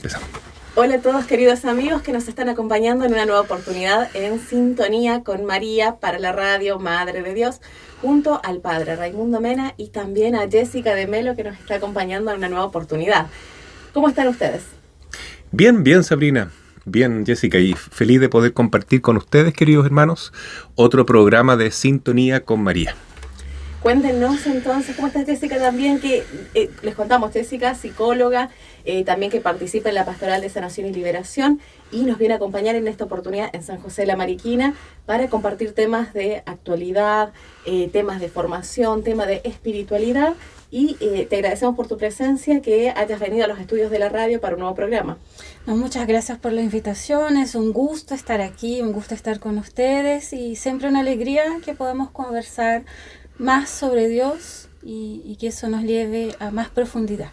Empezamos. Hola a todos, queridos amigos que nos están acompañando en una nueva oportunidad en Sintonía con María para la radio Madre de Dios, junto al Padre Raimundo Mena y también a Jessica de Melo, que nos está acompañando en una nueva oportunidad. ¿Cómo están ustedes? Bien, Sabrina. Bien, Jessica, y feliz de poder compartir con ustedes, queridos hermanos, otro programa de Sintonía con María. Cuéntenos entonces, ¿cómo estás, Jessica? También que les contamos, Jessica, psicóloga, también que participa en la Pastoral de Sanación y Liberación y nos viene a acompañar en esta oportunidad en San José de la Mariquina para compartir temas de actualidad, temas de formación, temas de espiritualidad y te agradecemos por tu presencia, que hayas venido a los estudios de la radio para un nuevo programa. No, muchas gracias por la invitación, es un gusto estar aquí, un gusto estar con ustedes y siempre una alegría que podamos conversar más sobre Dios y que eso nos lleve a más profundidad.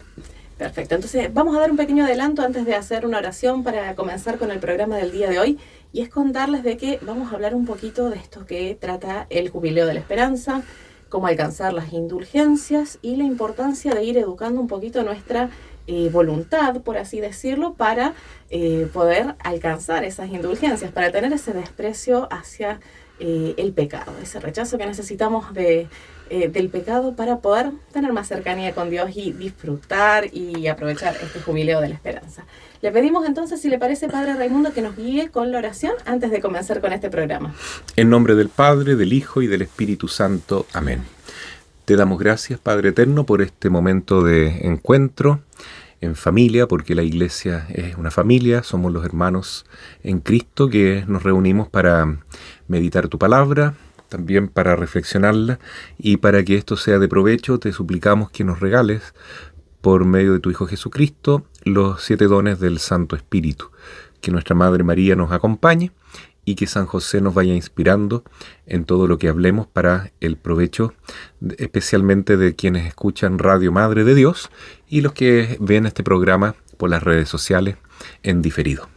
Perfecto, entonces vamos a dar un pequeño adelanto antes de hacer una oración para comenzar con el programa del día de hoy, y es contarles de que vamos a hablar un poquito de esto que trata el Jubileo de la Esperanza, cómo alcanzar las indulgencias y la importancia de ir educando un poquito nuestra voluntad, por así decirlo, para poder alcanzar esas indulgencias, para tener ese desprecio hacia el pecado, ese rechazo que necesitamos del pecado para poder tener más cercanía con Dios y disfrutar y aprovechar este Jubileo de la Esperanza. Le pedimos entonces, si le parece, Padre Raimundo, que nos guíe con la oración antes de comenzar con este programa. En nombre del Padre, del Hijo y del Espíritu Santo. Amén. Te damos gracias, Padre Eterno, por este momento de encuentro en familia, porque la Iglesia es una familia, somos los hermanos en Cristo que nos reunimos para meditar tu palabra, también para reflexionarla, y para que esto sea de provecho te suplicamos que nos regales, por medio de tu Hijo Jesucristo, los 7 dones del Santo Espíritu, que nuestra Madre María nos acompañe y que San José nos vaya inspirando en todo lo que hablemos para el provecho, especialmente de quienes escuchan Radio Madre de Dios y los que ven este programa por las redes sociales en diferido.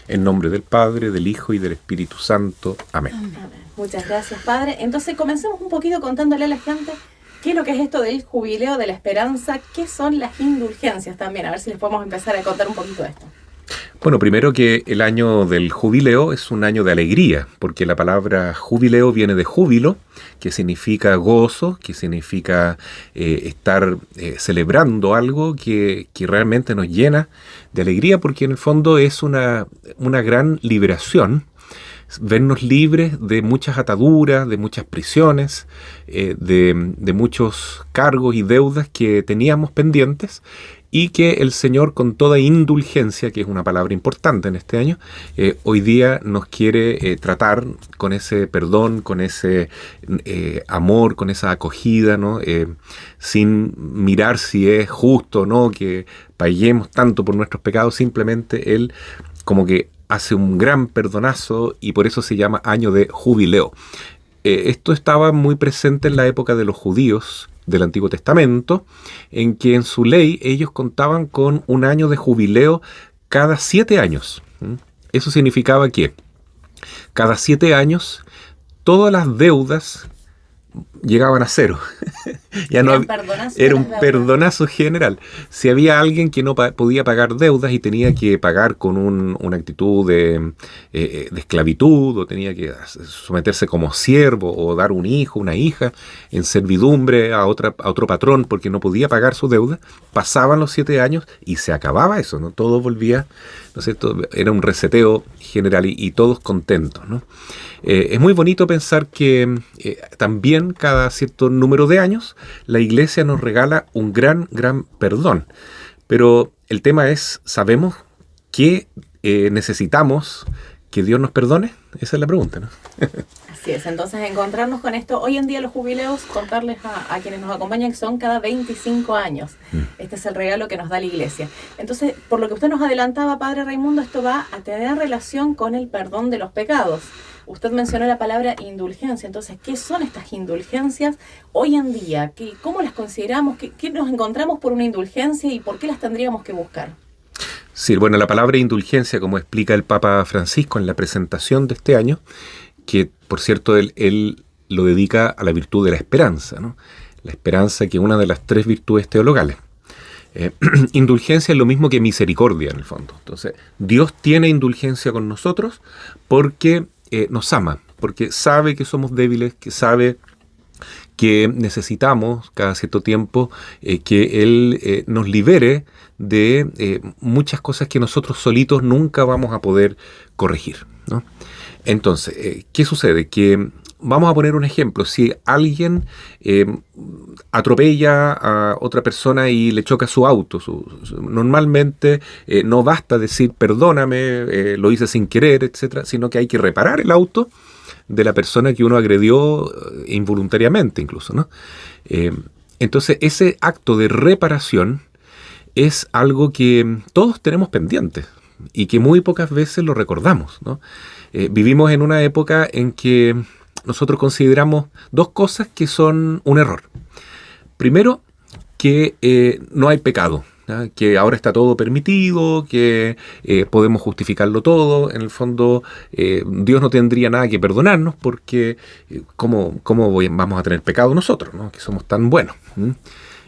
En nombre del Padre, del Hijo y del Espíritu Santo. Amén. Amén. Muchas gracias, Padre. Entonces comencemos un poquito contándole a la gente qué es lo que es esto del Jubileo de la Esperanza, qué son las indulgencias también, a ver si les podemos empezar a contar un poquito de esto. Bueno, primero que el año del jubileo es un año de alegría, porque la palabra jubileo viene de júbilo, que significa gozo, que significa estar celebrando algo que realmente nos llena de alegría, porque en el fondo es una gran liberación, vernos libres de muchas ataduras, de muchas prisiones, de muchos cargos y deudas que teníamos pendientes, y que el Señor, con toda indulgencia, que es una palabra importante en este año, hoy día nos quiere tratar con ese perdón, con ese amor, con esa acogida, ¿no? Sin mirar si es justo o no que paguemos tanto por nuestros pecados. Simplemente Él como que hace un gran perdonazo, y por eso se llama año de jubileo. Esto estaba muy presente en la época de los judíos del Antiguo Testamento, en que en su ley ellos contaban con un año de jubileo cada 7 años. Eso significaba que cada 7 años todas las deudas llegaban a cero. Ya no era un perdonazo general. Si había alguien que no podía pagar deudas y tenía que pagar con una actitud de esclavitud, o tenía que someterse como siervo o dar un hijo, una hija en servidumbre a otro patrón porque no podía pagar su deuda, pasaban los 7 años y se acababa eso, ¿no? Todo volvía, ¿no es cierto? Era un reseteo general y todos contentos, ¿no? Es muy bonito pensar que también cada cierto número de años la Iglesia nos regala un gran perdón. Pero el tema es, ¿sabemos que necesitamos que Dios nos perdone? Esa es la pregunta, ¿no? Así es, entonces encontrarnos con esto. Hoy en día los jubileos, contarles a quienes nos acompañan que son cada 25 años. Este es el regalo que nos da la Iglesia. Entonces, por lo que usted nos adelantaba, Padre Raimundo, esto va a tener relación con el perdón de los pecados. Usted mencionó la palabra indulgencia, entonces, ¿qué son estas indulgencias hoy en día? ¿Cómo las consideramos? ¿Qué nos encontramos por una indulgencia y por qué las tendríamos que buscar? Sí, bueno, la palabra indulgencia, como explica el Papa Francisco en la presentación de este año, que por cierto él lo dedica a la virtud de la esperanza, ¿no? La esperanza, que es una de las 3 virtudes teologales. Indulgencia es lo mismo que misericordia en el fondo. Entonces, Dios tiene indulgencia con nosotros porque nos ama, porque sabe que somos débiles, que sabe que necesitamos cada cierto tiempo que Él nos libere de muchas cosas que nosotros solitos nunca vamos a poder corregir, ¿no? Entonces, ¿qué sucede? Que vamos a poner un ejemplo. Si alguien atropella a otra persona y le choca su auto, normalmente no basta decir perdóname, lo hice sin querer, etcétera, sino que hay que reparar el auto de la persona que uno agredió involuntariamente incluso, ¿no? Entonces, ese acto de reparación es algo que todos tenemos pendiente y que muy pocas veces lo recordamos, ¿no? Vivimos en una época en que nosotros consideramos dos cosas que son un error. Primero, que no hay pecado, ¿no? Que ahora está todo permitido, que podemos justificarlo todo. En el fondo, Dios no tendría nada que perdonarnos porque ¿cómo vamos a tener pecado nosotros, ¿no? Que somos tan buenos.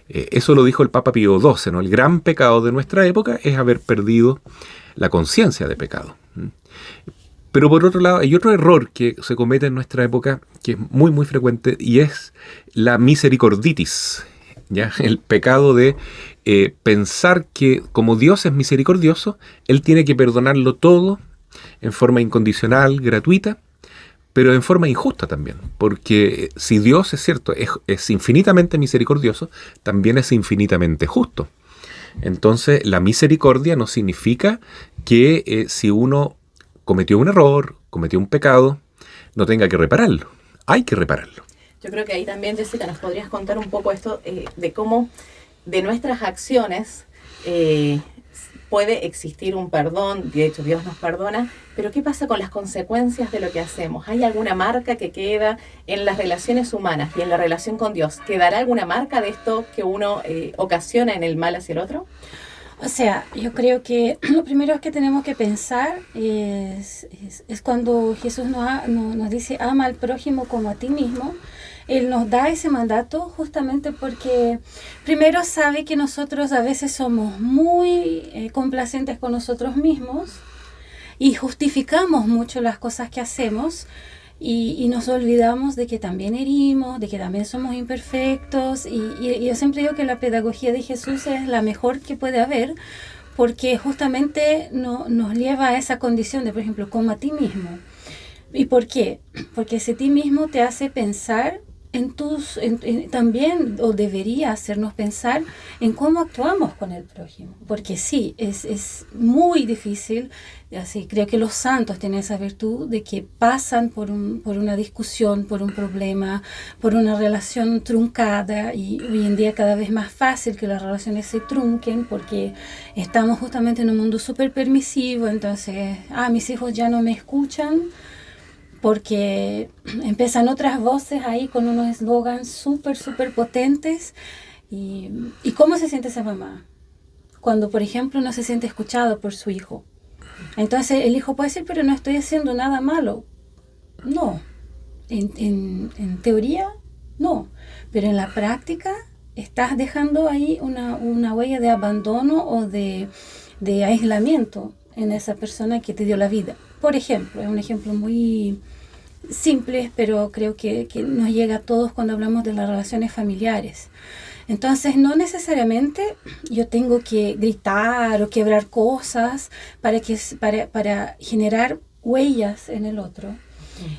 Eso lo dijo el Papa Pío XII, ¿no? El gran pecado de nuestra época es haber perdido la conciencia de pecado. Pero por otro lado, hay otro error que se comete en nuestra época, que es muy, muy frecuente, y es la misericorditis, ¿ya? El pecado de pensar que como Dios es misericordioso, Él tiene que perdonarlo todo en forma incondicional, gratuita, pero en forma injusta también. Porque si Dios, es cierto, es infinitamente misericordioso, también es infinitamente justo. Entonces, la misericordia no significa que si uno cometió un error, cometió un pecado, no tenga que repararlo. Hay que repararlo. Yo creo que ahí también, Jessica, nos podrías contar un poco esto de cómo de nuestras acciones puede existir un perdón. De hecho, Dios nos perdona, pero ¿qué pasa con las consecuencias de lo que hacemos? ¿Hay alguna marca que queda en las relaciones humanas y en la relación con Dios? ¿Quedará alguna marca de esto que uno ocasiona en el mal hacia el otro? O sea, yo creo que lo primero que tenemos que pensar es cuando Jesús nos dice ama al prójimo como a ti mismo. Él nos da ese mandato justamente porque primero sabe que nosotros a veces somos muy complacientes con nosotros mismos y justificamos mucho las cosas que hacemos. Y nos olvidamos de que también herimos, de que también somos imperfectos. Y yo siempre digo que la pedagogía de Jesús es la mejor que puede haber, porque justamente nos lleva a esa condición de, por ejemplo, como a ti mismo. ¿Y por qué? Porque ese ti mismo te hace pensar también, o debería hacernos pensar en cómo actuamos con el prójimo. Porque sí, es muy difícil. Así, creo que los santos tienen esa virtud de que pasan por una discusión, por un problema, por una relación truncada, y hoy en día cada vez más fácil que las relaciones se trunquen porque estamos justamente en un mundo súper permisivo. Entonces, mis hijos ya no me escuchan porque empiezan otras voces ahí con unos eslogans súper, súper potentes. ¿Y cómo se siente esa mamá? Cuando, por ejemplo, no se siente escuchado por su hijo. Entonces el hijo puede decir, pero no estoy haciendo nada malo. No, en teoría no, pero en la práctica estás dejando ahí una huella de abandono o de aislamiento en esa persona que te dio la vida. Por ejemplo, es un ejemplo muy simple, pero creo que nos llega a todos cuando hablamos de las relaciones familiares. Entonces, no necesariamente yo tengo que gritar o quebrar cosas para generar huellas en el otro.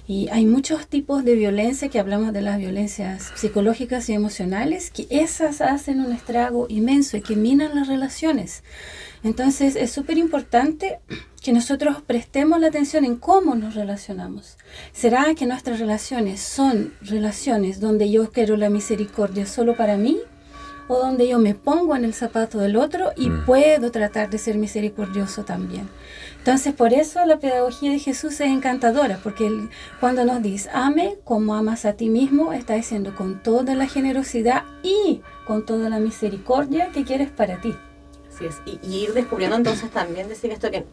Y hay muchos tipos de violencia, que hablamos de las violencias psicológicas y emocionales, que esas hacen un estrago inmenso y que minan las relaciones. Entonces, es súper importante que nosotros prestemos la atención en cómo nos relacionamos. ¿Será que nuestras relaciones son relaciones donde yo quiero la misericordia solo para mí? ¿O donde yo me pongo en el zapato del otro y puedo tratar de ser misericordioso también? Entonces, por eso la pedagogía de Jesús es encantadora, porque él, cuando nos dice, ame como amas a ti mismo, está diciendo con toda la generosidad y con toda la misericordia que quieres para ti. Así es, y ir descubriendo entonces también, decir esto que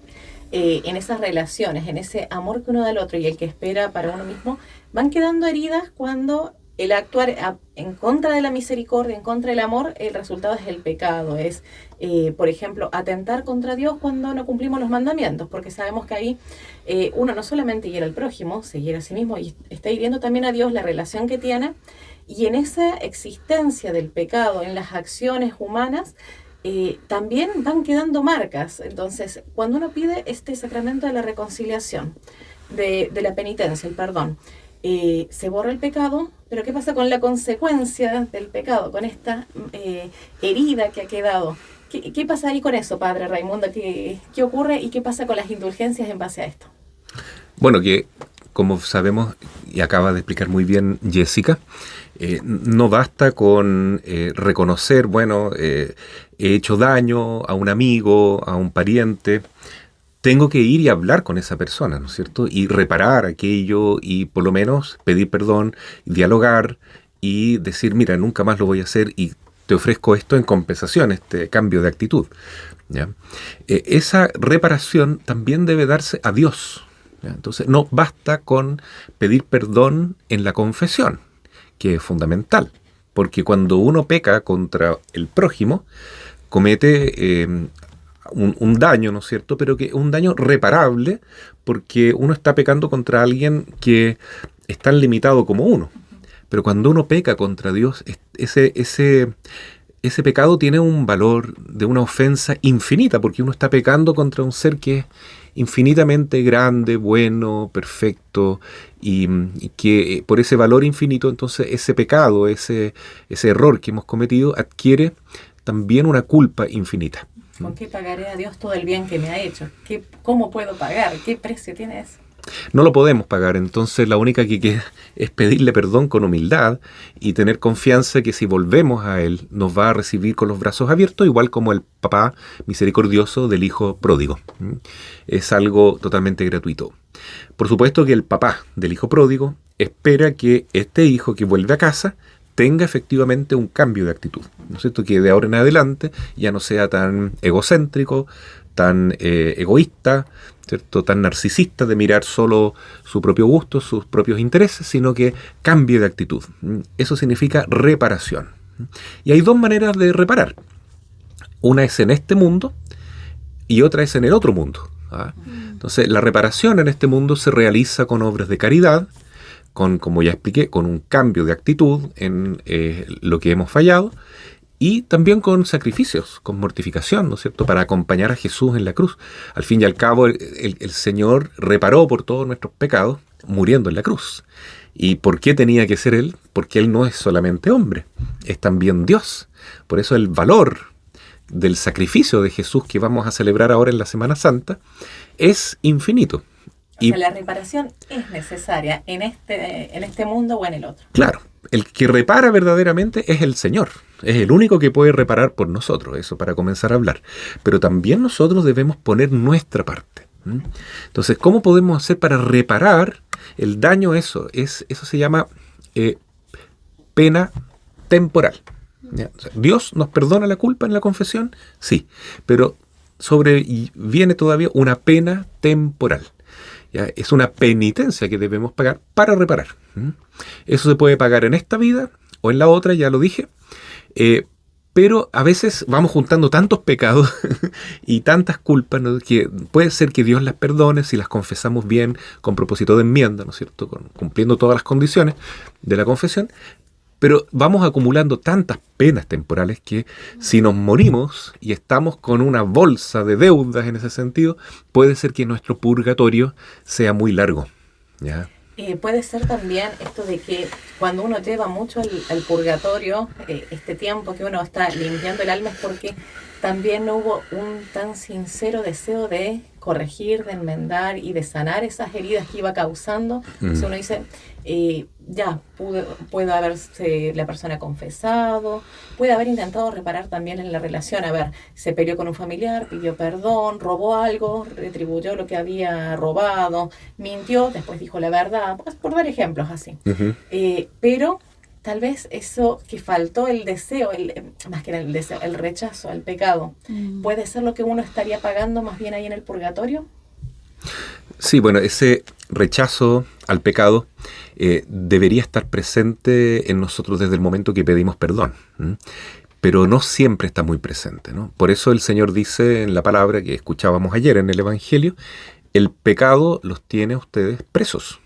en esas relaciones, en ese amor que uno da al otro y el que espera para uno mismo, van quedando heridas cuando el actuar en contra de la misericordia, en contra del amor, el resultado es el pecado. Es, por ejemplo, atentar contra Dios cuando no cumplimos los mandamientos, porque sabemos que ahí uno no solamente hiere al prójimo, se hiere a sí mismo y está hiriendo también a Dios, la relación que tiene. Y en esa existencia del pecado, en las acciones humanas, también van quedando marcas. Entonces, cuando uno pide este sacramento de la reconciliación, de la penitencia, el perdón, se borra el pecado, pero ¿qué pasa con la consecuencia del pecado, con esta herida que ha quedado? ¿Qué pasa ahí con eso, Padre Raimundo? ¿Qué ocurre y qué pasa con las indulgencias en base a esto? Bueno, que como sabemos, y acaba de explicar muy bien Jessica, no basta con reconocer, bueno, he hecho daño a un amigo, a un pariente. Tengo que ir y hablar con esa persona, ¿no es cierto? Y reparar aquello y por lo menos pedir perdón, dialogar y decir, mira, nunca más lo voy a hacer y te ofrezco esto en compensación, este cambio de actitud, ¿ya? Esa reparación también debe darse a Dios, ¿ya? Entonces no basta con pedir perdón en la confesión, que es fundamental, porque cuando uno peca contra el prójimo, comete un daño, ¿no es cierto? Pero que un daño reparable, porque uno está pecando contra alguien que es tan limitado como uno. Pero cuando uno peca contra Dios, ese pecado tiene un valor de una ofensa infinita, porque uno está pecando contra un ser que es infinitamente grande, bueno, perfecto, y que por ese valor infinito, entonces ese pecado, ese error que hemos cometido, adquiere también una culpa infinita. ¿Con qué pagaré a Dios todo el bien que me ha hecho? ¿Cómo puedo pagar? ¿Qué precio tiene eso? No lo podemos pagar, entonces la única que queda es pedirle perdón con humildad y tener confianza que si volvemos a Él nos va a recibir con los brazos abiertos, igual como el papá misericordioso del hijo pródigo. Es algo totalmente gratuito. Por supuesto que el papá del hijo pródigo espera que este hijo que vuelve a casa tenga efectivamente un cambio de actitud, ¿no es cierto? Que de ahora en adelante ya no sea tan egocéntrico, tan egoísta, ¿cierto? Tan narcisista de mirar solo su propio gusto, sus propios intereses, sino que cambie de actitud. Eso significa reparación. Y hay dos maneras de reparar. Una es en este mundo y otra es en el otro mundo, ¿ah? Entonces, la reparación en este mundo se realiza con obras de caridad, como ya expliqué, con un cambio de actitud en lo que hemos fallado, y también con sacrificios, con mortificación, ¿no es cierto?, para acompañar a Jesús en la cruz. Al fin y al cabo, el Señor reparó por todos nuestros pecados, muriendo en la cruz. ¿Y por qué tenía que ser Él? Porque Él no es solamente hombre, es también Dios. Por eso el valor del sacrificio de Jesús que vamos a celebrar ahora en la Semana Santa es infinito. O sea, la reparación es necesaria en este mundo o en el otro. Claro, el que repara verdaderamente es el Señor. Es el único que puede reparar por nosotros, eso para comenzar a hablar. Pero también nosotros debemos poner nuestra parte. Entonces, ¿cómo podemos hacer para reparar el daño? Eso se llama pena temporal. ¿Ya? O sea, ¿Dios nos perdona la culpa en la confesión? Sí, pero viene todavía una pena temporal. ¿Ya? Es una penitencia que debemos pagar para reparar. Eso se puede pagar en esta vida o en la otra, ya lo dije. Pero a veces vamos juntando tantos pecados y tantas culpas, ¿no?, que puede ser que Dios las perdone si las confesamos bien, con propósito de enmienda, ¿no es cierto?, cumpliendo todas las condiciones de la confesión. Pero vamos acumulando tantas penas temporales que si nos morimos y estamos con una bolsa de deudas en ese sentido, puede ser que nuestro purgatorio sea muy largo, ¿ya? Puede ser también esto de que cuando uno lleva mucho al purgatorio, este tiempo que uno está limpiando el alma, es porque también no hubo un tan sincero deseo de corregir, de enmendar y de sanar esas heridas que iba causando. Entonces uno dice, puede haberse la persona confesado, puede haber intentado reparar también en la relación. A ver, se peleó con un familiar, pidió perdón, robó algo, retribuyó lo que había robado, mintió, después dijo la verdad, por dar ejemplos así. Pero tal vez eso que faltó, el deseo, más que el deseo, el rechazo al pecado, ¿puede ser lo que uno estaría pagando más bien ahí en el purgatorio? Sí, bueno, ese rechazo al pecado debería estar presente en nosotros desde el momento que pedimos perdón. Pero no siempre está muy presente, ¿no? Por eso el Señor dice en la palabra que escuchábamos ayer en el Evangelio, el pecado los tiene a ustedes presos.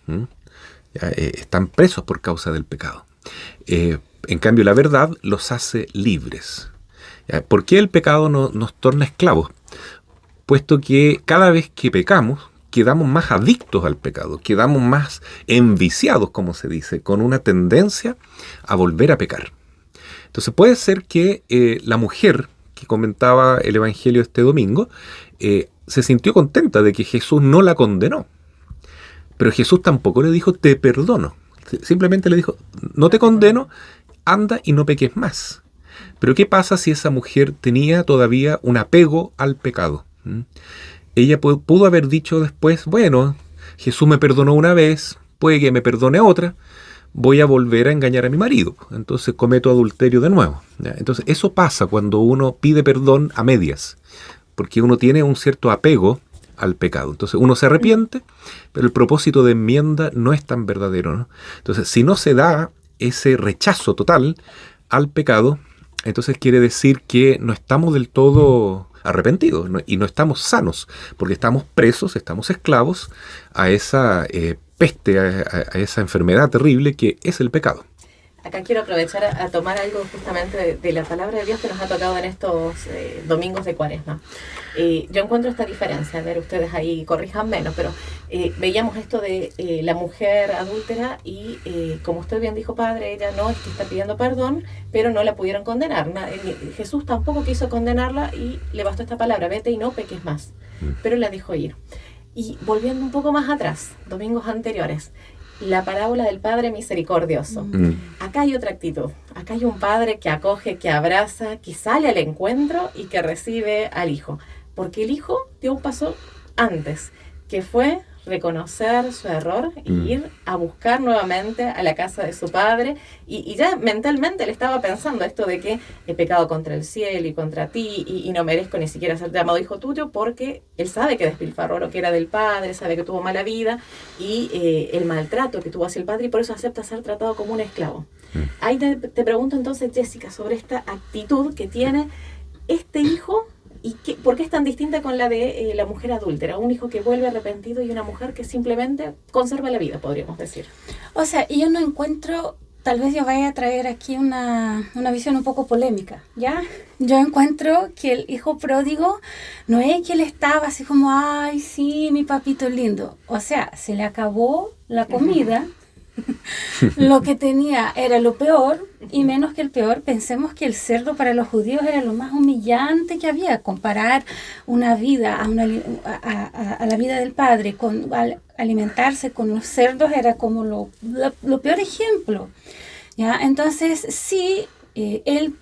Están presos por causa del pecado. En cambio, la verdad los hace libres. ¿Por qué el pecado nos torna esclavos? Puesto que cada vez que pecamos, quedamos más adictos al pecado, quedamos más enviciados, como se dice, con una tendencia a volver a pecar. Entonces puede ser que la mujer que comentaba el Evangelio este domingo se sintió contenta de que Jesús no la condenó. Pero Jesús tampoco le dijo, te perdono. Simplemente le dijo, no te condeno, anda y no peques más. Pero ¿qué pasa si esa mujer tenía todavía un apego al pecado? Ella pudo haber dicho después, bueno, Jesús me perdonó una vez, puede que me perdone otra, voy a volver a engañar a mi marido, entonces cometo adulterio de nuevo. Entonces eso pasa cuando uno pide perdón a medias, porque uno tiene un cierto apego al pecado. Entonces uno se arrepiente, pero el propósito de enmienda no es tan verdadero, ¿no? Entonces si no se da ese rechazo total al pecado, entonces quiere decir que no estamos del todo arrepentidos, ¿no? Y no estamos sanos, porque estamos presos, estamos esclavos a esa peste, a esa enfermedad terrible que es el pecado. Acá quiero aprovechar a tomar algo justamente de la palabra de Dios que nos ha tocado en estos domingos de Cuaresma. Yo encuentro esta diferencia, a ver, ustedes ahí corrijan menos, pero veíamos esto de la mujer adúltera y como usted bien dijo, padre, ella no es que está pidiendo perdón, pero no la pudieron condenar. Jesús tampoco quiso condenarla y le bastó esta palabra, vete y no peques más, pero la dejó ir. Y volviendo un poco más atrás, domingos anteriores, la parábola del Padre Misericordioso. Acá hay otra actitud. Acá hay un padre que acoge, que abraza, que sale al encuentro y que recibe al hijo. Porque el hijo dio un paso antes, que fue reconocer su error e ir a buscar nuevamente a la casa de su padre. Y ya mentalmente le estaba pensando esto de que he pecado contra el cielo y contra ti y no merezco ni siquiera ser llamado hijo tuyo, porque él sabe que despilfarró lo que era del padre, sabe que tuvo mala vida y el maltrato que tuvo hacia el padre, y por eso acepta ser tratado como un esclavo. Ahí te pregunto entonces, Jessica, sobre esta actitud que tiene este hijo. ¿Y por qué es tan distinta con la de la mujer adúltera? Un hijo que vuelve arrepentido y una mujer que simplemente conserva la vida, podríamos decir. O sea, yo no encuentro, tal vez yo vaya a traer aquí una visión un poco polémica, ¿ya? Yo encuentro que el hijo pródigo no es que él estaba así como, ay, sí, mi papito lindo. O sea, se le acabó la comida. Lo que tenía era lo peor, y menos que el peor. Pensemos que el cerdo para los judíos era lo más humillante que había. Comparar una vida a la vida del padre, con alimentarse con los cerdos, era como lo peor ejemplo, ¿ya? Entonces sí, él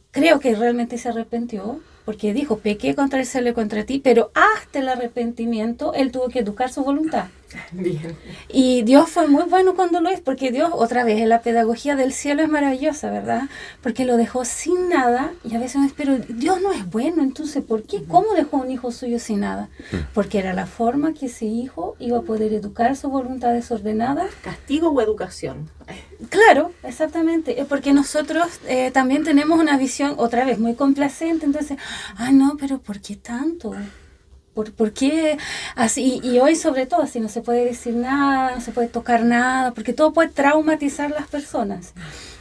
creo que realmente se arrepintió, porque dijo, pequé contra el cielo y contra ti, pero hasta el arrepentimiento él tuvo que educar su voluntad. Bien. Y Dios fue muy bueno cuando lo es, porque Dios, otra vez, la pedagogía del cielo es maravillosa, ¿verdad? Porque lo dejó sin nada, y a veces uno espera, Dios no es bueno, entonces, ¿por qué? ¿Cómo dejó a un hijo suyo sin nada? Porque era la forma que ese hijo iba a poder educar su voluntad desordenada. ¿Castigo o educación? Claro, exactamente, porque nosotros también tenemos una visión, otra vez, muy complacente, entonces, no, pero ¿por qué tanto? ¿Por qué así? Y hoy sobre todo así no se puede decir nada, no se puede tocar nada, porque todo puede traumatizar a las personas.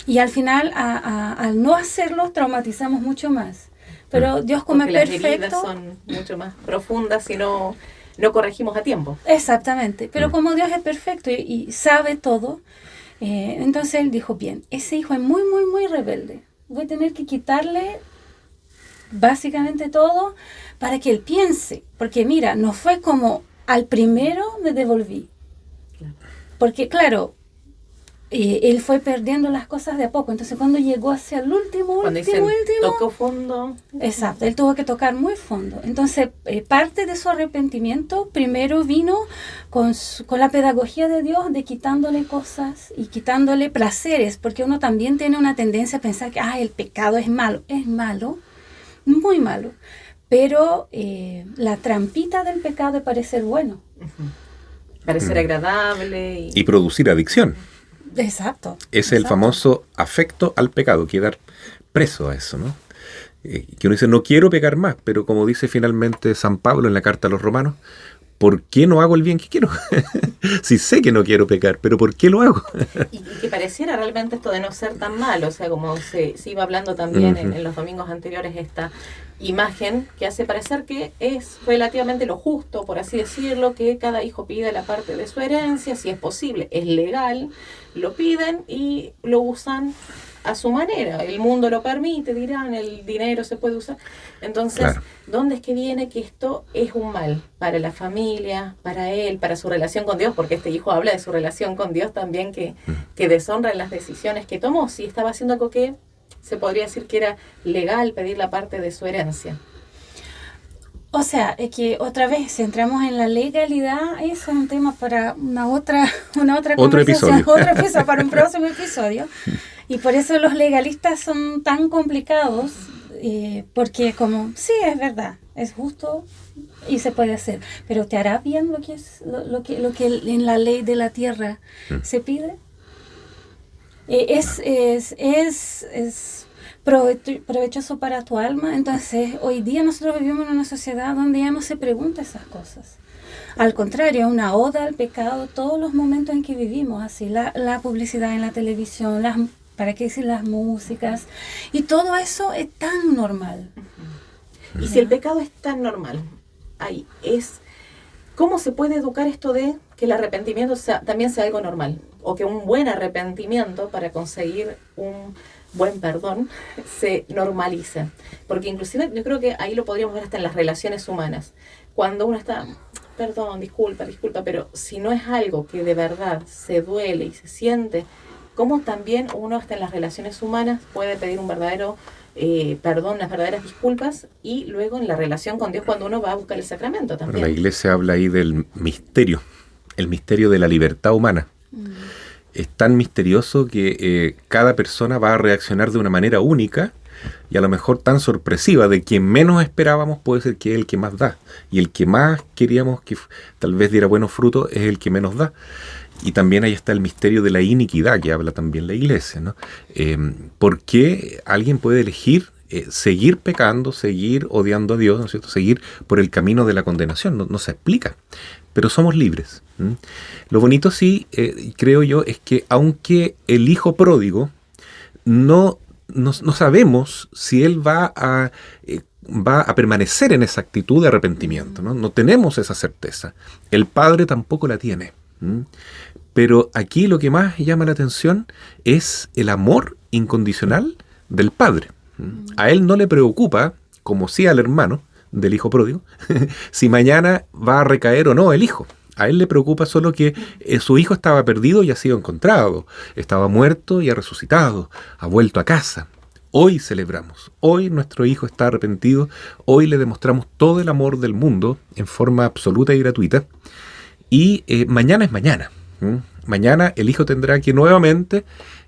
Y al final, al no hacerlo, traumatizamos mucho más. Pero Dios como es perfecto. Las heridas son mucho más profundas si no corregimos a tiempo. Exactamente, pero como Dios es perfecto y sabe todo, entonces Él dijo, bien, ese hijo es muy, muy, muy rebelde. Voy a tener que quitarle básicamente todo para que él piense, porque mira, no fue como al primero me devolví, porque claro, él fue perdiendo las cosas de a poco, entonces cuando llegó hacia el último, tocó fondo. Exacto, él tuvo que tocar muy fondo, entonces parte de su arrepentimiento primero vino con la pedagogía de Dios, de quitándole cosas y quitándole placeres, porque uno también tiene una tendencia a pensar que el pecado es malo, muy malo, pero la trampita del pecado es parecer bueno. parecer agradable. Y producir adicción. Exacto. Es el famoso afecto al pecado, quedar preso a eso, ¿no? Que uno dice, no quiero pecar más, pero como dice finalmente San Pablo en la carta a los romanos, ¿por qué no hago el bien que quiero? Si sé que no quiero pecar, pero ¿por qué lo hago? y que pareciera realmente esto de no ser tan malo, o sea, como se iba hablando también en los domingos anteriores, esta imagen que hace parecer que es relativamente lo justo, por así decirlo, que cada hijo pida la parte de su herencia, si es posible, es legal, lo piden y lo usan a su manera. El mundo lo permite, dirán, el dinero se puede usar. Entonces, claro, ¿dónde es que viene que esto es un mal para la familia, para él, para su relación con Dios? Porque este hijo habla de su relación con Dios también, que deshonra en las decisiones que tomó. Si estaba haciendo algo que se podría decir que era legal, pedir la parte de su herencia. O sea, es que otra vez, si entramos en la legalidad, eso es un tema para otra conversación, otro episodio, para un próximo episodio. Y por eso los legalistas son tan complicados, porque como, sí, es verdad, es justo y se puede hacer, pero ¿te hará bien lo que es lo que en la ley de la tierra se pide? Es provechoso para tu alma. Entonces, hoy día nosotros vivimos en una sociedad donde ya no se pregunta esas cosas. Al contrario, es una oda al pecado todos los momentos en que vivimos, así la publicidad en la televisión, ¿para qué decir las músicas? Y todo eso es tan normal. Y si el pecado es tan normal, ¿cómo se puede educar esto de que el arrepentimiento también sea algo normal? O que un buen arrepentimiento para conseguir un buen perdón se normaliza. Porque inclusive yo creo que ahí lo podríamos ver hasta en las relaciones humanas. Cuando uno está, perdón, disculpa, pero si no es algo que de verdad se duele y se siente, ¿cómo también uno hasta en las relaciones humanas puede pedir un verdadero perdón, unas verdaderas disculpas, y luego en la relación con Dios cuando uno va a buscar el sacramento también? Bueno, la Iglesia habla ahí del misterio, el misterio de la libertad humana. Es tan misterioso que cada persona va a reaccionar de una manera única y a lo mejor tan sorpresiva. De quien menos esperábamos puede ser que es el que más da, y el que más queríamos que tal vez diera buenos frutos es el que menos da. Y también ahí está el misterio de la iniquidad que habla también la Iglesia, ¿no? ¿Por qué alguien puede elegir seguir pecando, seguir odiando a Dios, ¿no es cierto? Seguir por el camino de la condenación? No se explica, pero somos libres. Lo bonito sí, creo yo, es que aunque el hijo pródigo no sabemos si él va a permanecer en esa actitud de arrepentimiento, ¿no? No tenemos esa certeza. El padre tampoco la tiene. Pero aquí lo que más llama la atención es el amor incondicional del padre. A él no le preocupa, como sí al hermano del hijo pródigo, si mañana va a recaer o no el hijo. A él le preocupa solo que su hijo estaba perdido y ha sido encontrado, estaba muerto y ha resucitado, ha vuelto a casa. Hoy celebramos, hoy nuestro hijo está arrepentido, hoy le demostramos todo el amor del mundo en forma absoluta y gratuita. Y mañana es mañana. Mañana el hijo tendrá que nuevamente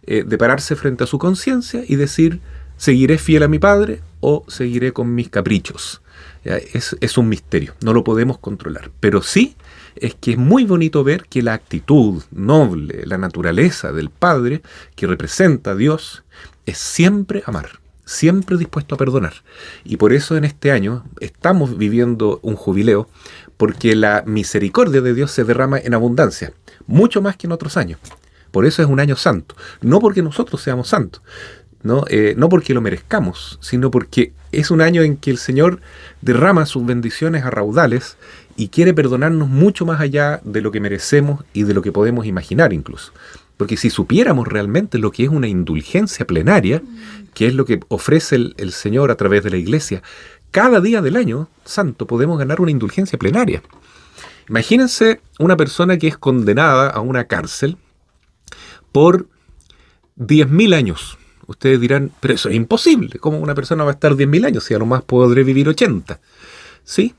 depararse frente a su conciencia y decir, ¿seguiré fiel a mi padre o seguiré con mis caprichos? Es un misterio, no lo podemos controlar. Pero sí es que es muy bonito ver que la actitud noble, la naturaleza del padre que representa a Dios es siempre amar, siempre dispuesto a perdonar. Y por eso en este año estamos viviendo un jubileo, porque la misericordia de Dios se derrama en abundancia, mucho más que en otros años. Por eso es un año santo, no porque nosotros seamos santos, no porque lo merezcamos, sino porque es un año en que el Señor derrama sus bendiciones a raudales y quiere perdonarnos mucho más allá de lo que merecemos y de lo que podemos imaginar incluso. Porque si supiéramos realmente lo que es una indulgencia plenaria, que es lo que ofrece el Señor a través de la Iglesia, cada día del año santo podemos ganar una indulgencia plenaria. Imagínense una persona que es condenada a una cárcel por 10.000 años. Ustedes dirán, pero eso es imposible. ¿Cómo una persona va a estar 10.000 años? Si a lo más podré vivir 80. Sí,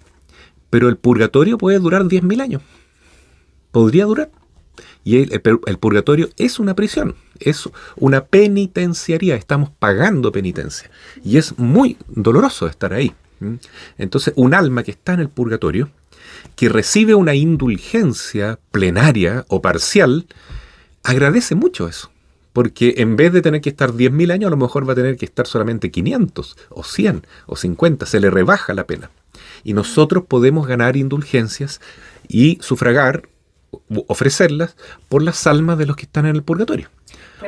pero el purgatorio puede durar 10.000 años. Podría durar. Y el purgatorio es una prisión, es una penitenciaría, estamos pagando penitencia. Y es muy doloroso estar ahí. Entonces, un alma que está en el purgatorio que recibe una indulgencia plenaria o parcial, agradece mucho eso. Porque en vez de tener que estar 10.000 años, a lo mejor va a tener que estar solamente 500, o 100, o 50. Se le rebaja la pena. Y nosotros podemos ganar indulgencias y sufragar, ofrecerlas, por las almas de los que están en el purgatorio.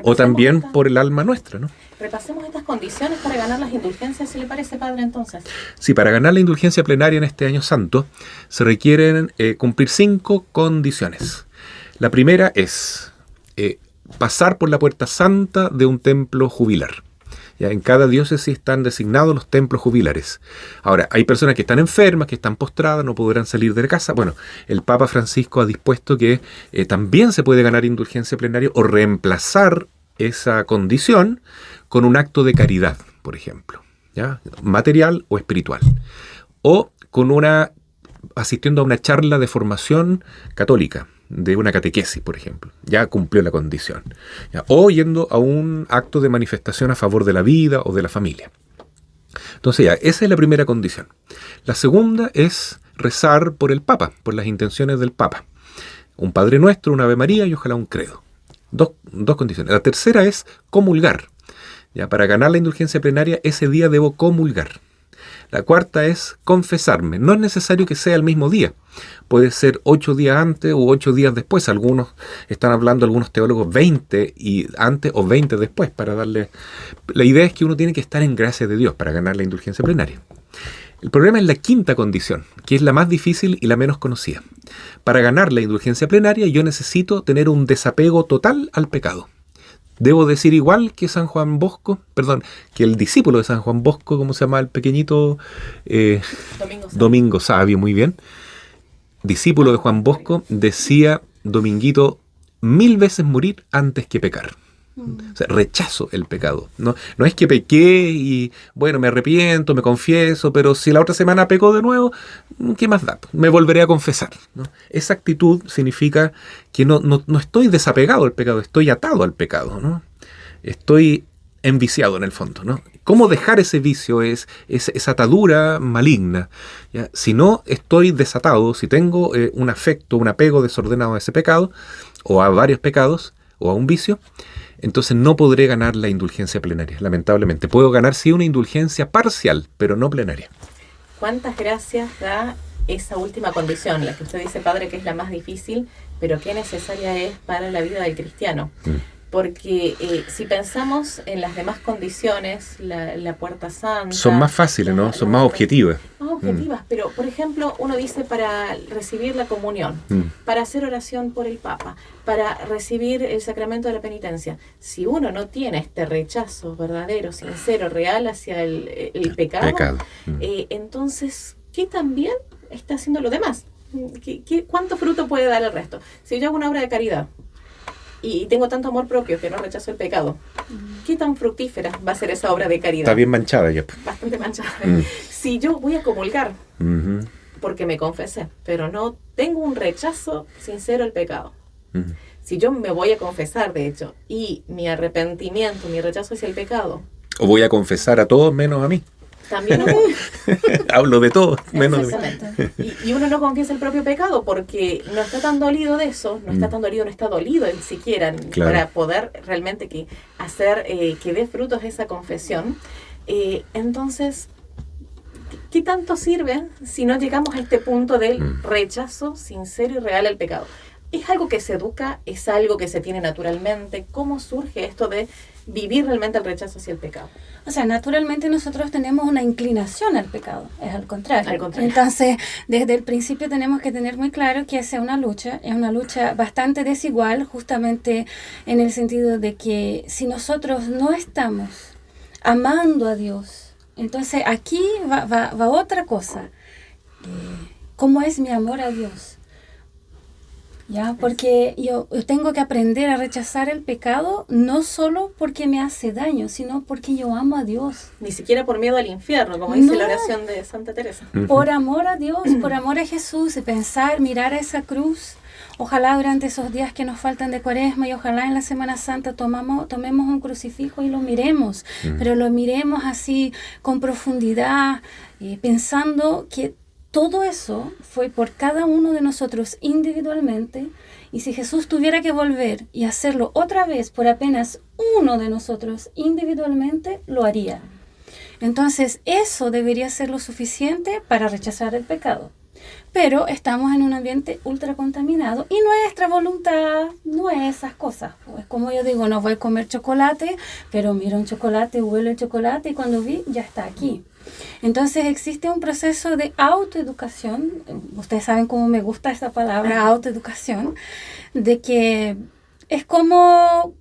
O también por el alma nuestra, ¿no? Repasemos estas condiciones para ganar las indulgencias, si le parece, padre, entonces. Sí, para ganar la indulgencia plenaria en este año santo, se requieren cumplir 5 condiciones. La primera es pasar por la puerta santa de un templo jubilar. Ya, en cada diócesis están designados los templos jubilares. Ahora, hay personas que están enfermas, que están postradas, no podrán salir de la casa. Bueno, el Papa Francisco ha dispuesto que también se puede ganar indulgencia plenaria o reemplazar esa condición con un acto de caridad, por ejemplo, ¿ya? Material o espiritual. O asistiendo a una charla de formación católica, de una catequesis, por ejemplo. Ya cumplió la condición. ¿Ya? O yendo a un acto de manifestación a favor de la vida o de la familia. Entonces ya, esa es la primera condición. La segunda es rezar por el Papa, por las intenciones del Papa. Un Padre Nuestro, un Ave María y ojalá un credo. Dos condiciones. La tercera es comulgar. Ya, para ganar la indulgencia plenaria, ese día debo comulgar. La cuarta es confesarme. No es necesario que sea el mismo día. Puede ser 8 días antes o 8 días después. Algunos teólogos, 20 y antes o 20 después, para darle... La idea es que uno tiene que estar en gracia de Dios para ganar la indulgencia plenaria. El problema es la quinta condición, que es la más difícil y la menos conocida. Para ganar la indulgencia plenaria, yo necesito tener un desapego total al pecado. Debo decir igual que que el discípulo de San Juan Bosco, ¿cómo se llama el pequeñito? Domingo Sabio, muy bien. Discípulo de Juan Bosco, decía Dominguito, 1000 veces morir antes que pecar. O sea, rechazo el pecado. No es que pequé y, bueno, me arrepiento, me confieso, pero si la otra semana peco de nuevo, ¿qué más da? Me volveré a confesar, ¿no? Esa actitud significa que no estoy desapegado al pecado, estoy atado al pecado, ¿no? Estoy enviciado en el fondo, ¿no? ¿Cómo dejar ese vicio, esa atadura maligna? ¿Ya? Si no estoy desatado, si tengo un afecto, un apego desordenado a ese pecado, o a varios pecados, o a un vicio, entonces no podré ganar la indulgencia plenaria, lamentablemente. Puedo ganar sí una indulgencia parcial, pero no plenaria. ¿Cuántas gracias da esa última condición, la que usted dice, padre, que es la más difícil, pero qué necesaria es para la vida del cristiano? Porque si pensamos en las demás condiciones, la puerta santa... Son más fáciles, ¿no? Son más objetivas. Más objetivas, pero por ejemplo, uno dice para recibir la comunión, para hacer oración por el Papa, para recibir el sacramento de la penitencia. Si uno no tiene este rechazo verdadero, sincero, real hacia el pecado. Entonces, ¿qué también está haciendo lo demás? ¿Cuánto fruto puede dar el resto? Si yo hago una obra de caridad, y tengo tanto amor propio que no rechazo el pecado, ¿qué tan fructífera va a ser esa obra de caridad? Está bien manchada ya. Bastante manchada. Si yo voy a comulgar, porque me confesé, pero no tengo un rechazo sincero al pecado. Si yo me voy a confesar, de hecho, y mi arrepentimiento, mi rechazo hacia el pecado... O voy a confesar a todos menos a mí. También hablo de todo, menos de mí. Y uno no confiesa el propio pecado porque no está tan dolido de eso, no está dolido ni siquiera, claro, para poder realmente hacer que dé frutos esa confesión. Entonces, ¿qué tanto sirve si no llegamos a este punto del rechazo sincero y real al pecado? ¿Es algo que se educa? ¿Es algo que se tiene naturalmente? ¿Cómo surge esto de vivir realmente el rechazo hacia el pecado? O sea, naturalmente nosotros tenemos una inclinación al pecado, es al contrario. Entonces, desde el principio tenemos que tener muy claro que es una lucha bastante desigual, justamente en el sentido de que si nosotros no estamos amando a Dios, entonces aquí va otra cosa. ¿Cómo es mi amor a Dios? ¿Ya? Porque yo tengo que aprender a rechazar el pecado no solo porque me hace daño, sino porque yo amo a Dios. Ni siquiera por miedo al infierno, como dice la oración de Santa Teresa. Por amor a Dios, por amor a Jesús, pensar, mirar a esa cruz. Ojalá durante esos días que nos faltan de Cuaresma y ojalá en la Semana Santa tomemos un crucifijo y lo miremos, pero lo miremos así con profundidad, pensando que todo eso fue por cada uno de nosotros individualmente, y si Jesús tuviera que volver y hacerlo otra vez por apenas uno de nosotros individualmente, lo haría. Entonces, eso debería ser lo suficiente para rechazar el pecado. Pero estamos en un ambiente ultra contaminado y nuestra voluntad no es esas cosas. Pues como yo digo, no voy a comer chocolate, pero miro un chocolate, huelo el chocolate y cuando vi, ya está aquí. Entonces existe un proceso de autoeducación, ustedes saben cómo me gusta esta palabra, autoeducación, de que es como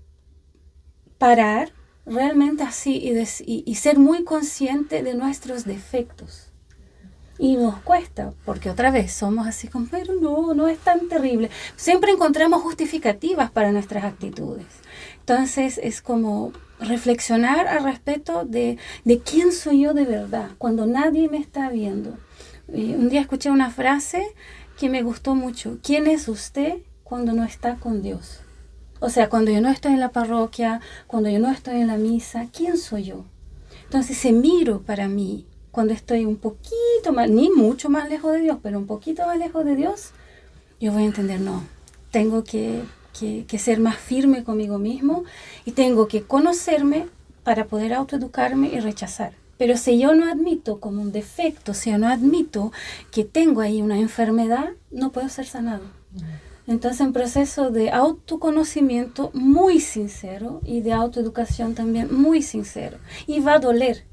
parar realmente así y ser muy consciente de nuestros defectos. Y nos cuesta, porque otra vez somos así como, pero no es tan terrible. Siempre encontramos justificativas para nuestras actitudes. Entonces es como reflexionar al respecto de quién soy yo de verdad, cuando nadie me está viendo. Un día escuché una frase que me gustó mucho. ¿Quién es usted cuando no está con Dios? O sea, cuando yo no estoy en la parroquia, cuando yo no estoy en la misa, ¿quién soy yo? Entonces, si miro para mí, cuando estoy un poquito más, ni mucho más lejos de Dios, pero un poquito más lejos de Dios, yo voy a entender, no, tengo que ser más firme conmigo mismo y tengo que conocerme para poder autoeducarme y rechazar. Pero si yo no admito como un defecto, si yo no admito que tengo ahí una enfermedad, no puedo ser sanado. Entonces, un proceso de autoconocimiento muy sincero y de autoeducación también muy sincero. Y va a doler.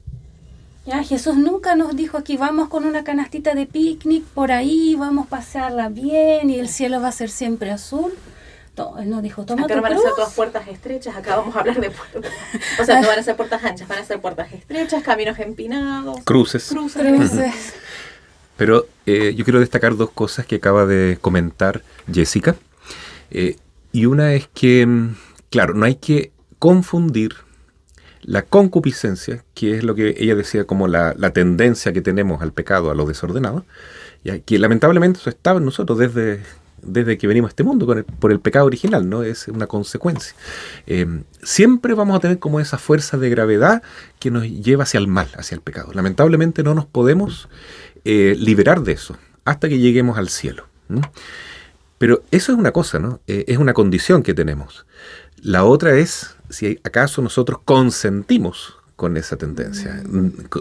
¿Ya? Jesús nunca nos dijo aquí vamos con una canastita de picnic por ahí, vamos a pasarla bien y el cielo va a ser siempre azul. No, él nos dijo, toma tu cruz. Acá van a ser todas puertas estrechas, acá vamos a hablar de puertas. O sea, no van a ser puertas anchas, van a ser puertas estrechas, caminos empinados. Cruces. Pero yo quiero destacar dos cosas que acaba de comentar Jessica. Y una es que, claro, no hay que confundir la concupiscencia, que es lo que ella decía como la tendencia que tenemos al pecado, a lo desordenado, ya, que lamentablemente eso estaba en nosotros desde que venimos a este mundo por el pecado original, ¿no? Es una consecuencia. Siempre vamos a tener como esa fuerza de gravedad que nos lleva hacia el mal, hacia el pecado. Lamentablemente no nos podemos liberar de eso hasta que lleguemos al cielo. Pero eso es una cosa, ¿no? Es una condición que tenemos. La otra es si acaso nosotros consentimos con esa tendencia.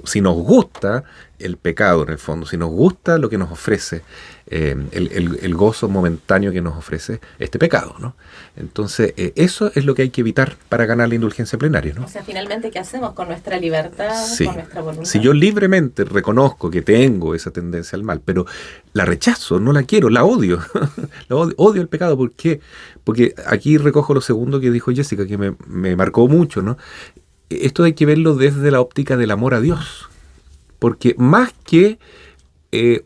Si nos gusta el pecado en el fondo, si nos gusta lo que nos ofrece, el gozo momentáneo que nos ofrece este pecado, ¿no? Entonces, eso es lo que hay que evitar para ganar la indulgencia plenaria, ¿no? O sea, finalmente, ¿qué hacemos con nuestra libertad, sí, con nuestra voluntad? Si yo libremente reconozco que tengo esa tendencia al mal, pero la rechazo, no la quiero, la odio, odio el pecado. ¿Por qué? Porque aquí recojo lo segundo que dijo Jessica, que me marcó mucho, ¿no? Esto hay que verlo desde la óptica del amor a Dios, porque más que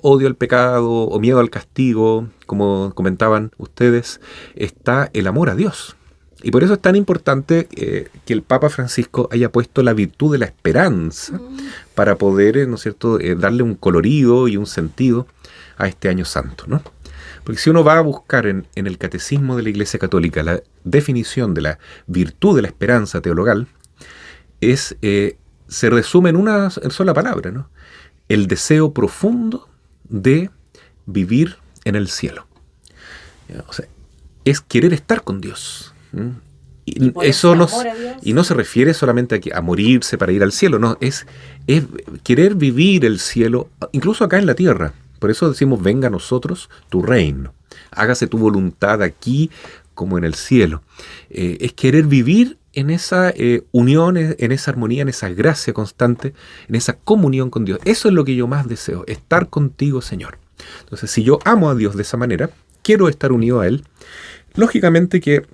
odio al pecado o miedo al castigo, como comentaban ustedes, está el amor a Dios. Y por eso es tan importante que el Papa Francisco haya puesto la virtud de la esperanza para poder, ¿no es cierto?, darle un colorido y un sentido a este año santo, ¿no? Porque si uno va a buscar en el Catecismo de la Iglesia Católica la definición de la virtud de la esperanza teologal, se resume en una sola palabra, ¿no? El deseo profundo de vivir en el cielo. O sea, es querer estar con Dios. Y eso no se refiere solamente a morirse para ir al cielo, no, es querer vivir el cielo, incluso acá en la tierra. Por eso decimos, venga a nosotros tu reino, hágase tu voluntad aquí como en el cielo. Es querer vivir en esa unión, en esa armonía, en esa gracia constante, en esa comunión con Dios. Eso es lo que yo más deseo, estar contigo, Señor. Entonces, si yo amo a Dios de esa manera, quiero estar unido a Él, lógicamente que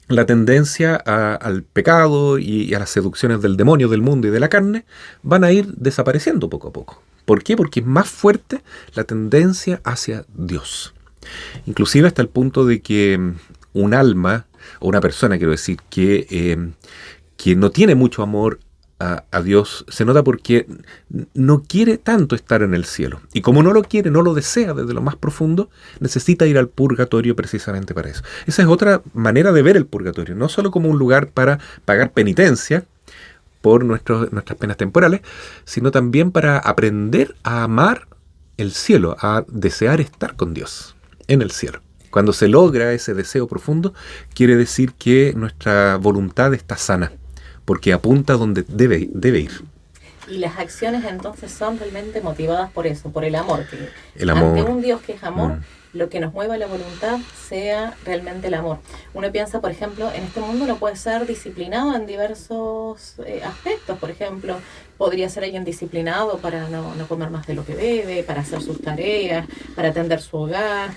la tendencia al pecado y a las seducciones del demonio, del mundo y de la carne van a ir desapareciendo poco a poco. ¿Por qué? Porque es más fuerte la tendencia hacia Dios. Inclusive hasta el punto de que un alma, o una persona, quiero decir, que no tiene mucho amor a Dios, se nota porque no quiere tanto estar en el cielo. Y como no lo quiere, no lo desea desde lo más profundo, necesita ir al purgatorio precisamente para eso. Esa es otra manera de ver el purgatorio, no solo como un lugar para pagar penitencia por nuestras penas temporales, sino también para aprender a amar el cielo, a desear estar con Dios en el cielo. Cuando se logra ese deseo profundo, quiere decir que nuestra voluntad está sana, porque apunta donde debe ir. Y las acciones entonces son realmente motivadas por eso, por el amor. Que El amor. ante un Dios que es amor, lo que nos mueva la voluntad sea realmente el amor. Uno piensa, por ejemplo, en este mundo uno puede ser disciplinado en diversos aspectos. Por ejemplo, podría ser alguien disciplinado para no comer más de lo que debe, para hacer sus tareas, para atender su hogar,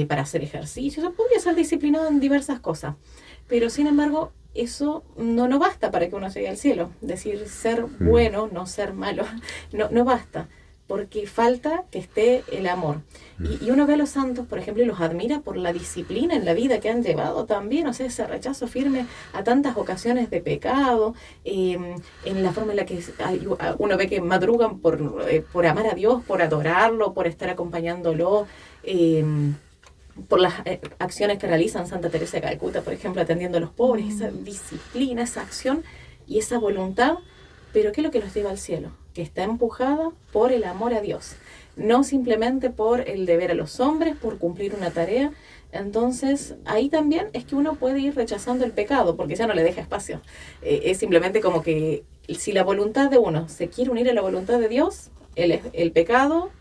para hacer ejercicio. O sea, podría ser disciplinado en diversas cosas. Pero sin embargo, eso no basta para que uno llegue al cielo. Es decir, ser bueno, no ser malo, no basta. Porque falta que esté el amor. Y uno ve a los santos, por ejemplo, y los admira por la disciplina en la vida que han llevado también, o sea, ese rechazo firme a tantas ocasiones de pecado, en la forma en la que uno ve que madrugan por amar a Dios, por adorarlo, por estar acompañándolo, por las acciones que realizan Santa Teresa de Calcuta, por ejemplo, atendiendo a los pobres, esa disciplina, esa acción y esa voluntad. Pero ¿qué es lo que los lleva al cielo? Que está empujada por el amor a Dios, no simplemente por el deber a los hombres, por cumplir una tarea. Entonces, ahí también es que uno puede ir rechazando el pecado, porque ya no le deja espacio. Es simplemente como que si la voluntad de uno se quiere unir a la voluntad de Dios, el pecado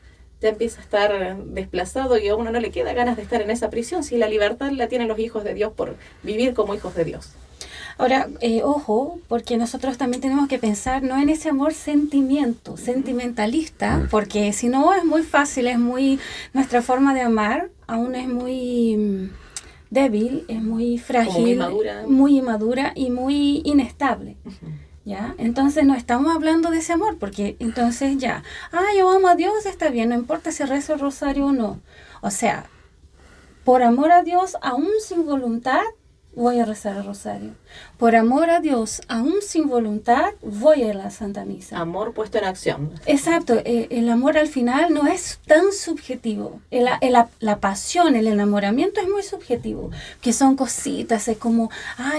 ya empieza a estar desplazado y a uno no le queda ganas de estar en esa prisión, si la libertad la tienen los hijos de Dios por vivir como hijos de Dios. Ahora, ojo, porque nosotros también tenemos que pensar no en ese amor sentimentalista, porque si no es muy fácil, nuestra forma de amar aún es muy débil, es muy frágil, muy inmadura y muy inestable. ¿Ya? Entonces no estamos hablando de ese amor, porque entonces yo amo a Dios, está bien, no importa si rezo el rosario o no. O sea, por amor a Dios, aún sin voluntad, voy a rezar el rosario. Por amor a Dios, aún sin voluntad, voy a la Santa Misa. Amor puesto en acción. Exacto, el amor al final no es tan subjetivo. La pasión, el enamoramiento es muy subjetivo, que son cositas, es como,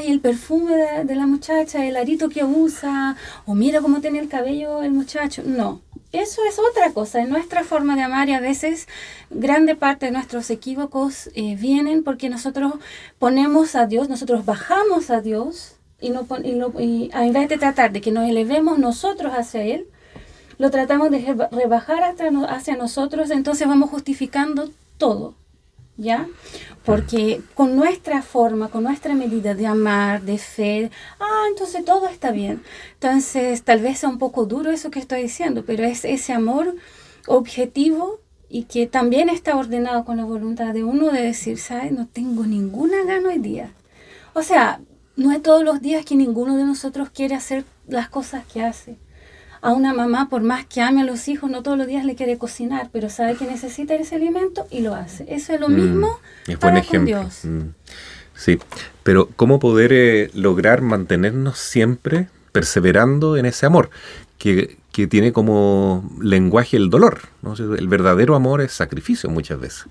el perfume de la muchacha, el arito que usa, o mira cómo tiene el cabello el muchacho. No. Eso es otra cosa, es nuestra forma de amar, y a veces grande parte de nuestros equívocos vienen porque nosotros ponemos a Dios, nosotros bajamos a Dios y en vez de tratar de que nos elevemos nosotros hacia Él, lo tratamos de rebajar hacia nosotros, entonces vamos justificando todo, ¿ya? Porque con nuestra forma, con nuestra medida de amar, de fe, entonces todo está bien. Entonces tal vez sea un poco duro eso que estoy diciendo, pero es ese amor objetivo y que también está ordenado con la voluntad de uno de decir, ¿sabes? No tengo ninguna gana hoy día. O sea, no es todos los días que ninguno de nosotros quiere hacer las cosas que hace. A una mamá, por más que ame a los hijos, no todos los días le quiere cocinar, pero sabe que necesita ese alimento y lo hace. Eso es lo mismo para con Dios. Sí, pero ¿cómo poder lograr mantenernos siempre perseverando en ese amor que tiene como lenguaje el dolor, ¿no? El verdadero amor es sacrificio muchas veces.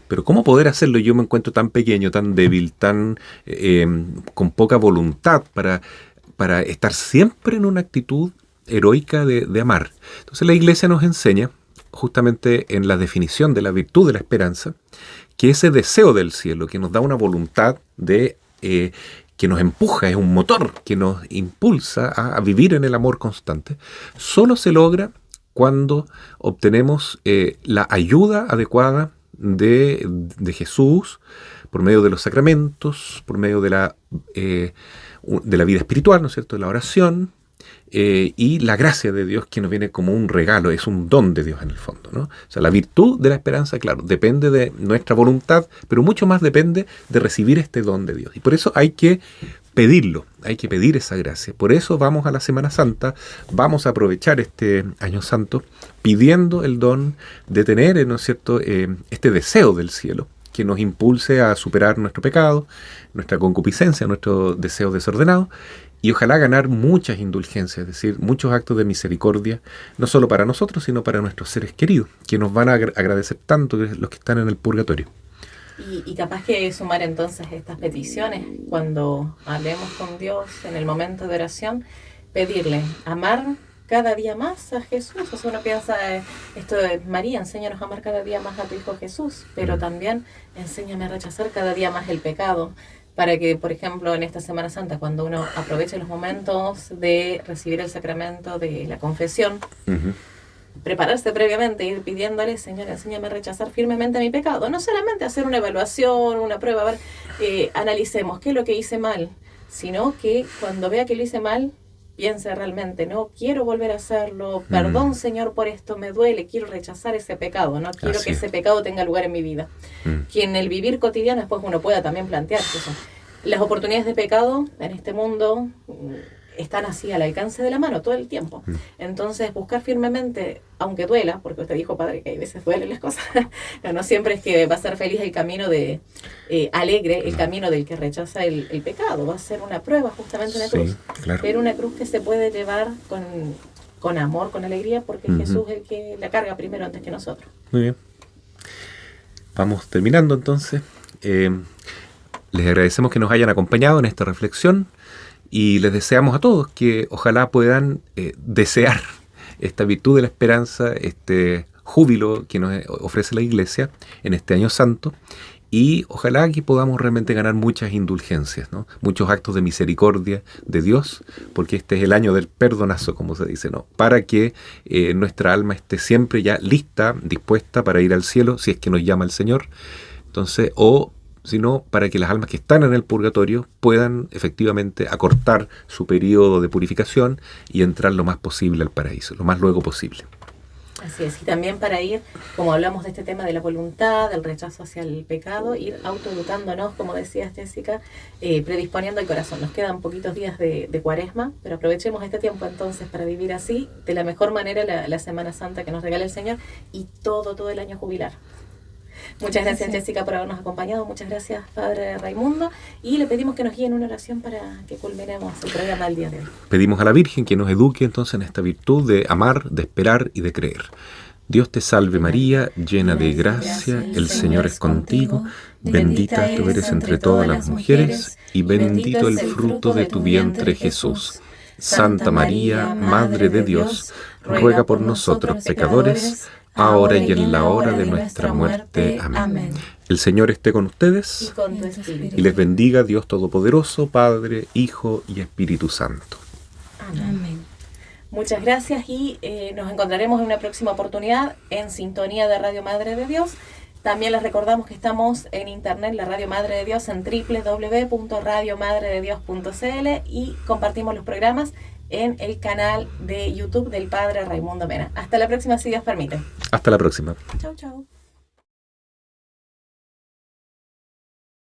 Pero ¿cómo poder hacerlo? Yo me encuentro tan pequeño, tan débil, tan con poca voluntad para estar siempre en una actitud heroica de amar. Entonces la Iglesia nos enseña, justamente en la definición de la virtud de la esperanza, que ese deseo del cielo, que nos da una voluntad que nos empuja, es un motor que nos impulsa a vivir en el amor constante, solo se logra cuando obtenemos la ayuda adecuada de Jesús, por medio de los sacramentos, por medio de la vida espiritual, ¿no es cierto?, de la oración, y la gracia de Dios, que nos viene como un regalo, es un don de Dios en el fondo, ¿no? O sea, la virtud de la esperanza, claro, depende de nuestra voluntad, pero mucho más depende de recibir este don de Dios. Y por eso hay que pedirlo, hay que pedir esa gracia. Por eso vamos a la Semana Santa, vamos a aprovechar este Año Santo pidiendo el don de tener, ¿no es cierto?, este deseo del cielo, que nos impulse a superar nuestro pecado, nuestra concupiscencia, nuestro deseo desordenado, y ojalá ganar muchas indulgencias, es decir, muchos actos de misericordia, no solo para nosotros, sino para nuestros seres queridos, que nos van a agradecer tanto, los que están en el purgatorio. Y capaz que sumar entonces estas peticiones, cuando hablemos con Dios en el momento de oración, pedirle amar cada día más a Jesús. O sea, uno piensa, esto de María, enséñanos a amar cada día más a tu Hijo Jesús, pero también enséñame a rechazar cada día más el pecado, para que, por ejemplo, en esta Semana Santa, cuando uno aproveche los momentos de recibir el sacramento de la confesión, prepararse previamente, ir pidiéndole, Señor, enséñame a rechazar firmemente mi pecado. No solamente hacer una evaluación, una prueba, a ver, analicemos qué es lo que hice mal, sino que cuando vea que lo hice mal, piense realmente, no quiero volver a hacerlo, perdón Señor por esto, me duele, quiero rechazar ese pecado, no quiero que ese pecado tenga lugar en mi vida. Que en el vivir cotidiano después uno pueda también plantearse eso. Las oportunidades de pecado en este mundo están así al alcance de la mano todo el tiempo. Entonces buscar firmemente, aunque duela, porque usted dijo, padre, que hay veces duelen las cosas, no siempre es que va a ser feliz el camino de alegre, el camino del que rechaza el pecado, va a ser una prueba, justamente una cruz, claro. Pero una cruz que se puede llevar con amor, con alegría, porque Jesús es el que la carga primero antes que nosotros. Muy bien, vamos terminando entonces. Les agradecemos que nos hayan acompañado en esta reflexión. Y les deseamos a todos que ojalá puedan desear esta virtud de la esperanza, este júbilo que nos ofrece la Iglesia en este año santo, y ojalá que podamos realmente ganar muchas indulgencias, ¿no? Muchos actos de misericordia de Dios, porque este es el año del perdonazo, como se dice, ¿no? Para que nuestra alma esté siempre ya lista, dispuesta para ir al cielo, si es que nos llama el Señor. Entonces, sino para que las almas que están en el purgatorio puedan efectivamente acortar su periodo de purificación y entrar lo más posible al paraíso, lo más luego posible. Así es, y también para ir, como hablamos de este tema de la voluntad, del rechazo hacia el pecado, ir autoeducándonos, como decías Jessica, predisponiendo el corazón. Nos quedan poquitos días de Cuaresma, pero aprovechemos este tiempo entonces para vivir así, de la mejor manera la Semana Santa que nos regala el Señor y todo el año jubilar. Muchas gracias Jessica por habernos acompañado, muchas gracias Padre Raimundo, y le pedimos que nos guíe en una oración para que culminemos el programa del día de hoy. Pedimos a la Virgen que nos eduque entonces en esta virtud de amar, de esperar y de creer. Dios te salve María, llena de gracia, el Señor es contigo, bendita tú eres entre todas las mujeres y bendito el fruto de tu vientre Jesús. Santa María, Madre de Dios, ruega por nosotros pecadores, ahora y en la hora de nuestra muerte. Amén. El Señor esté con ustedes Y con tu espíritu. y les bendiga Dios Todopoderoso, Padre, Hijo y Espíritu Santo. Amén. Muchas gracias y nos encontraremos en una próxima oportunidad en sintonía de Radio Madre de Dios. También les recordamos que estamos en internet, la Radio Madre de Dios, en www.radiomadrededios.cl, y compartimos los programas en el canal de YouTube del Padre Raimundo Mena. Hasta la próxima, si Dios permite. Hasta la próxima. Chau, chau.